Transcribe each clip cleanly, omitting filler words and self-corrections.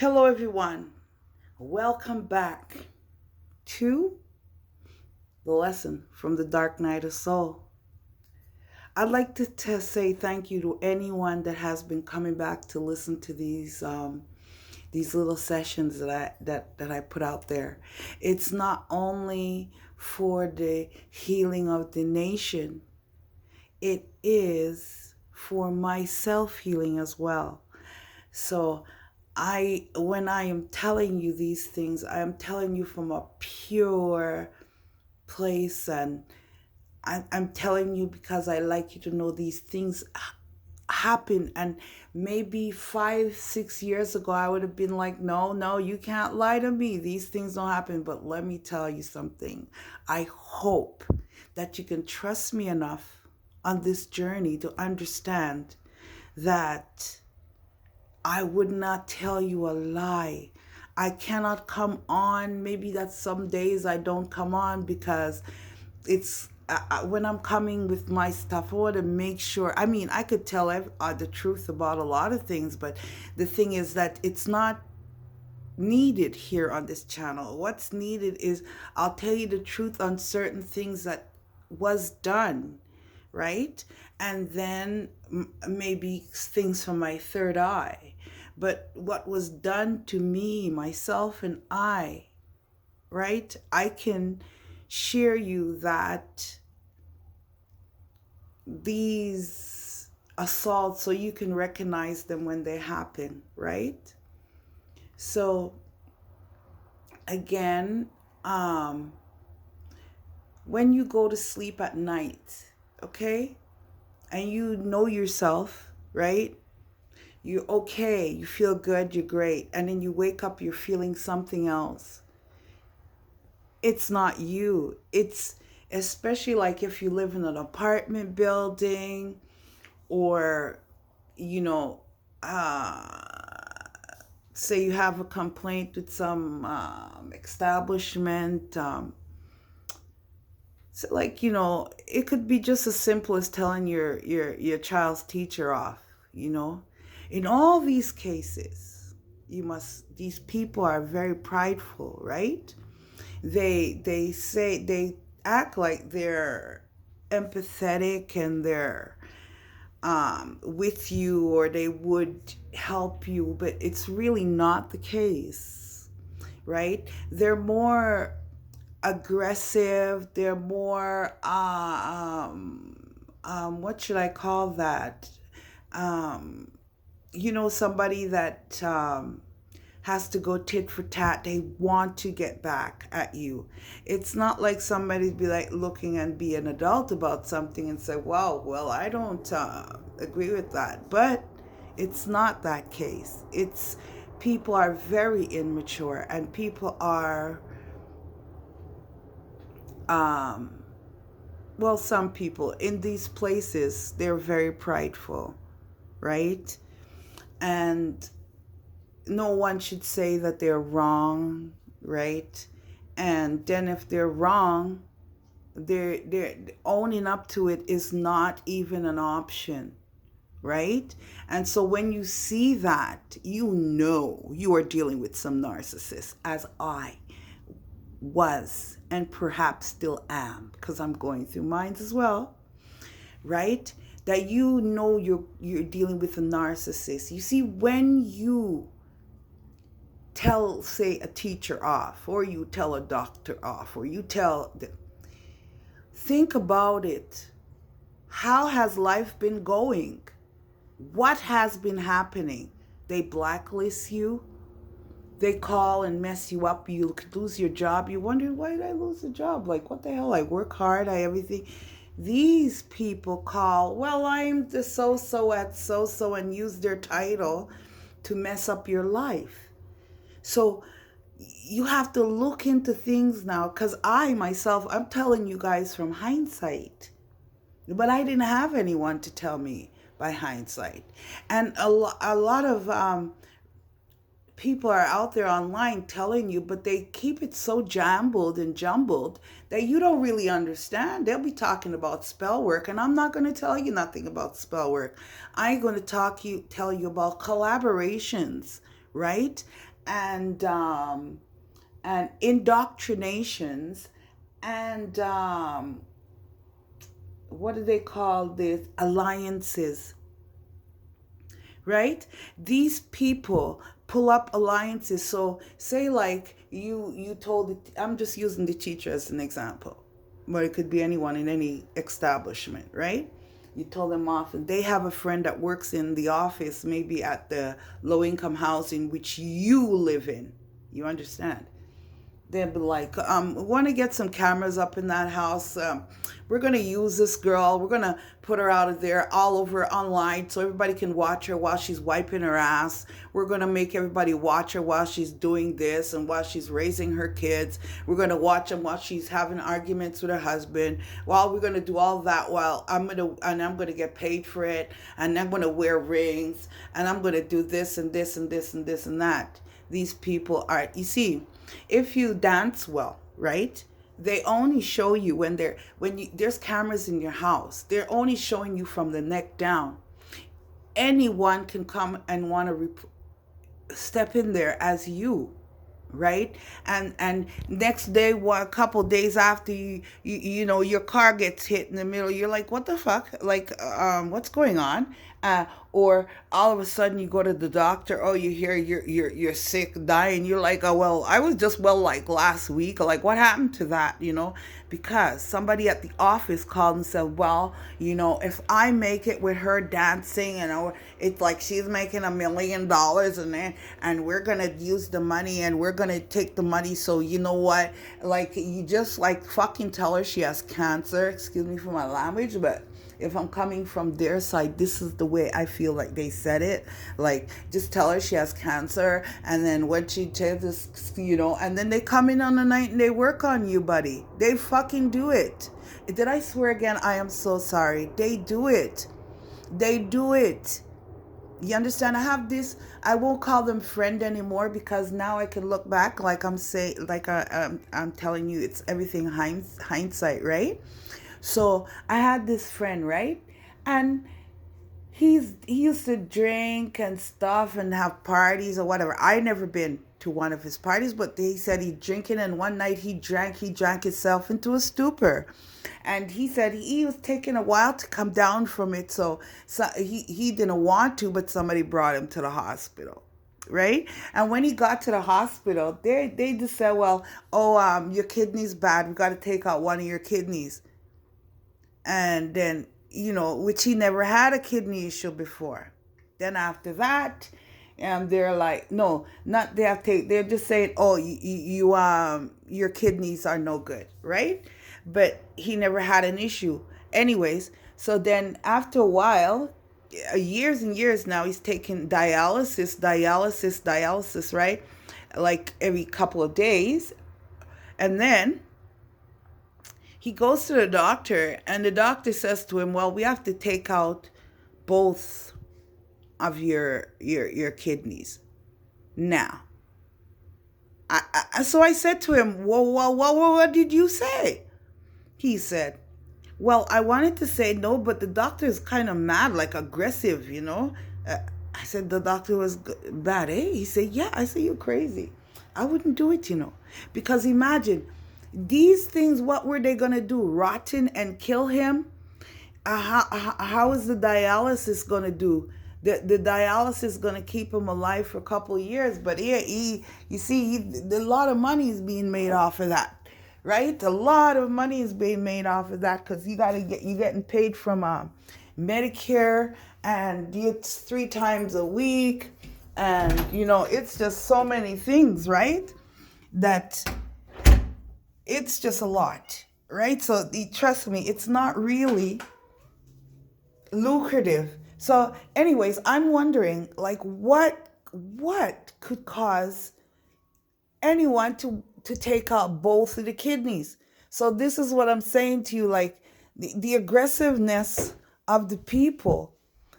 Hello, everyone. Welcome back to the lesson from the Dark Night of Soul. I'd like to say thank you to anyone that has been coming back to listen to these little sessions that I put out there. It's not only for the healing of the nation; it is for my self healing as well. So when I am telling you these things, I am telling you from a pure place, and I'm telling you because I like you to know these things happen. And maybe 5, 6 years ago, I would have been like, no, no, you can't lie to me. These things don't happen. But let me tell you something. I hope that you can trust me enough on this journey to understand that I would not tell you a lie. I cannot come on. Maybe that some days I don't come on because it's when I'm coming with my stuff, I want to make sure. I mean, I could tell the truth about a lot of things, but the thing is that it's not needed here on this channel. What's needed is I'll tell you the truth on certain things that was done, right? And then maybe things from my third eye. But what was done to me, myself, and I, right? I can share you that these assaults so you can recognize them when they happen, right? So again, when you go to sleep at night, okay, and you know yourself, right? You're okay, you feel good, you're great, and then you wake up, you're feeling something else. It's not you. It's especially like if you live in an apartment building or, you know, say you have a complaint with some establishment. So like, it could be just as simple as telling your child's teacher off, you know. In all these cases, these people are very prideful, right? They act like they're empathetic and they're with you, or they would help you, but it's really not the case, right? They're more aggressive. They're more what should I call that? Somebody that has to go tit for tat. They want to get back at you. It's not like somebody be like looking and be an adult about something and say, well, I don't agree with that. But it's not that case. It's people are very immature, and people are some people in these places, they're very prideful, right? And no one should say that they're wrong, right? And then if they're wrong, they're owning up to it is not even an option, right? And so when you see that, you know you are dealing with some narcissist, as I was and perhaps still am, because I'm going through mine as well, right? That you know you're dealing with a narcissist. You see, when you tell, say, a teacher off, or you tell a doctor off, or think about it. How has life been going? What has been happening? They blacklist you. They call and mess you up. You could lose your job. You wonder, why did I lose the job? Like, what the hell? I work hard. I everything. These people call, well, I'm the so-so at so-so, and use their title to mess up your life. So you have to look into things now, because I'm telling you guys from hindsight, but I didn't have anyone to tell me by hindsight. And a lot of people are out there online telling you, but they keep it so jumbled that you don't really understand. They'll be talking about spell work, and I'm not going to tell you nothing about spell work. I'm going to tell you about collaborations, right? and um, and indoctrinations and what do they call this, alliances, right? These people pull up alliances. So say like you told it, I'm just using the teacher as an example, but it could be anyone in any establishment, right? You told them off, and they have a friend that works in the office, maybe at the low income housing which you live in. You understand? They'd be like, we want to get some cameras up in that house. We're going to use this girl. We're going to put her out of there all over online so everybody can watch her while she's wiping her ass. We're going to make everybody watch her while she's doing this and while she's raising her kids. We're going to watch them while she's having arguments with her husband. While we're going to do all that while I'm going to get paid for it. And I'm going to wear rings. And I'm going to do this and this and this and this and that. These people are, you see, if you dance well, right? They only show you there's cameras in your house. They're only showing you from the neck down. Anyone can come and want to step in there as you, right? And next day, a couple days after you know your car gets hit in the middle, you're like, what the fuck? Like, what's going on? Or all of a sudden you go to the doctor. Oh, you hear you're sick, dying. You're like, oh well, I was just well like last week. Like, what happened to that? You know, because somebody at the office called and said, well, you know, if I make it with her dancing, and it's like she's making $1 million, and we're gonna use the money, and we're gonna take the money. So you know what? Like, you just like fucking tell her she has cancer. Excuse me for my language, but if I'm coming from their side, this is the way I feel like they said it. Like, just tell her she has cancer, and then when she takes this, you know, and then they come in on the night and they work on you, buddy. They fucking do it. Did I swear again? I am so sorry. They do it. They do it. You understand? I have this, I won't call them friend anymore, because now I can look back like I'm saying, like I'm telling you, it's everything hindsight, right? So I had this friend, right? And he used to drink and stuff and have parties or whatever. I never been to one of his parties, but he said he drinking, and one night he drank himself into a stupor. And he said he was taking a while to come down from it, so he didn't want to, but somebody brought him to the hospital. Right? And when he got to the hospital, they just said, well, your kidney's bad. We got to take out one of your kidneys. And then, you know, which he never had a kidney issue before. Then after that, they're like, no, not they have to. They're just saying, oh, your kidneys are no good, right? But he never had an issue, anyways. So then after a while, years and years now, he's taking dialysis, right? Like every couple of days, and then he goes to the doctor, and the doctor says to him, well, we have to take out both of your kidneys. Now, so I said to him, well, what did you say? He said, well, I wanted to say no, but the doctor is kind of mad, like aggressive, you know. I said, the doctor was bad, eh? He said, yeah. I said, you're crazy. I wouldn't do it, you know. Because imagine, these things, what were they going to do? Rotten and kill him? How is the dialysis going to do? The dialysis is going to keep him alive for a couple of years. But you see, a lot of money is being made off of that. Right? A lot of money is being made off of that, because you're getting paid from Medicare, and it's 3 times a week. And, you know, it's just so many things, right? That it's just a lot, right? So trust me, it's not really lucrative. So anyways, I'm wondering, like, what could cause anyone to take out both of the kidneys? So this is what I'm saying to you, like, the aggressiveness of the people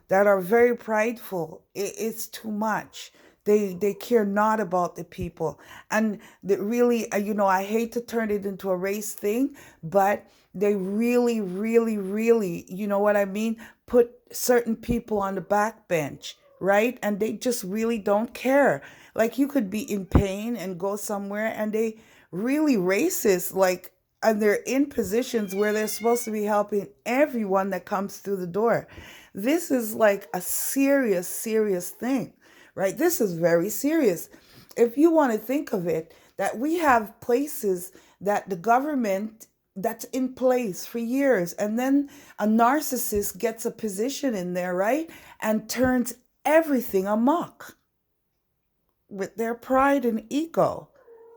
that are very prideful, it's too much. They care not about the people. And really, you know, I hate to turn it into a race thing, but they really, really, really, you know what I mean, put certain people on the back bench, right? And they just really don't care. Like you could be in pain and go somewhere and they really racist, like, and they're in positions where they're supposed to be helping everyone that comes through the door. This is like a serious, serious thing, right? This is very serious. If you want to think of it, that we have places that the government that's in place for years, and then a narcissist gets a position in there, right? And turns everything amok with their pride and ego,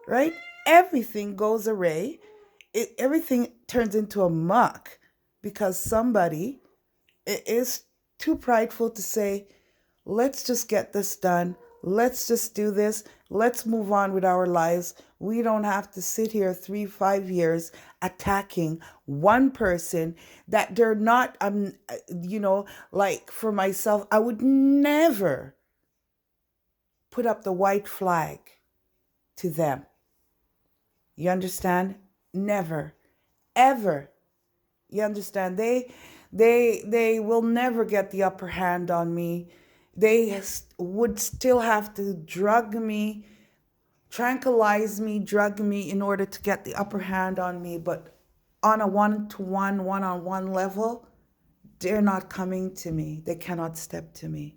right? Everything goes awry. Everything turns into a muck because somebody is too prideful to say, let's just get this done. Let's just do this. Let's move on with our lives. We don't have to sit here 3, 5 years attacking one person that they're not, like for myself, I would never put up the white flag to them. You understand? Never, ever. You understand? They will never get the upper hand on me. They would still have to drug me, tranquilize me, drug me in order to get the upper hand on me. But on a one-to-one, one-on-one level, they're not coming to me. They cannot step to me.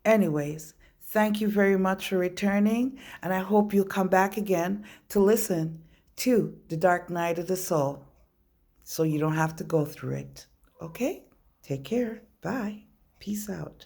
Anyways, thank you very much for returning, and I hope you'll come back again to listen to The Dark Night of the Soul so you don't have to go through it. Okay? Take care. Bye. Peace out.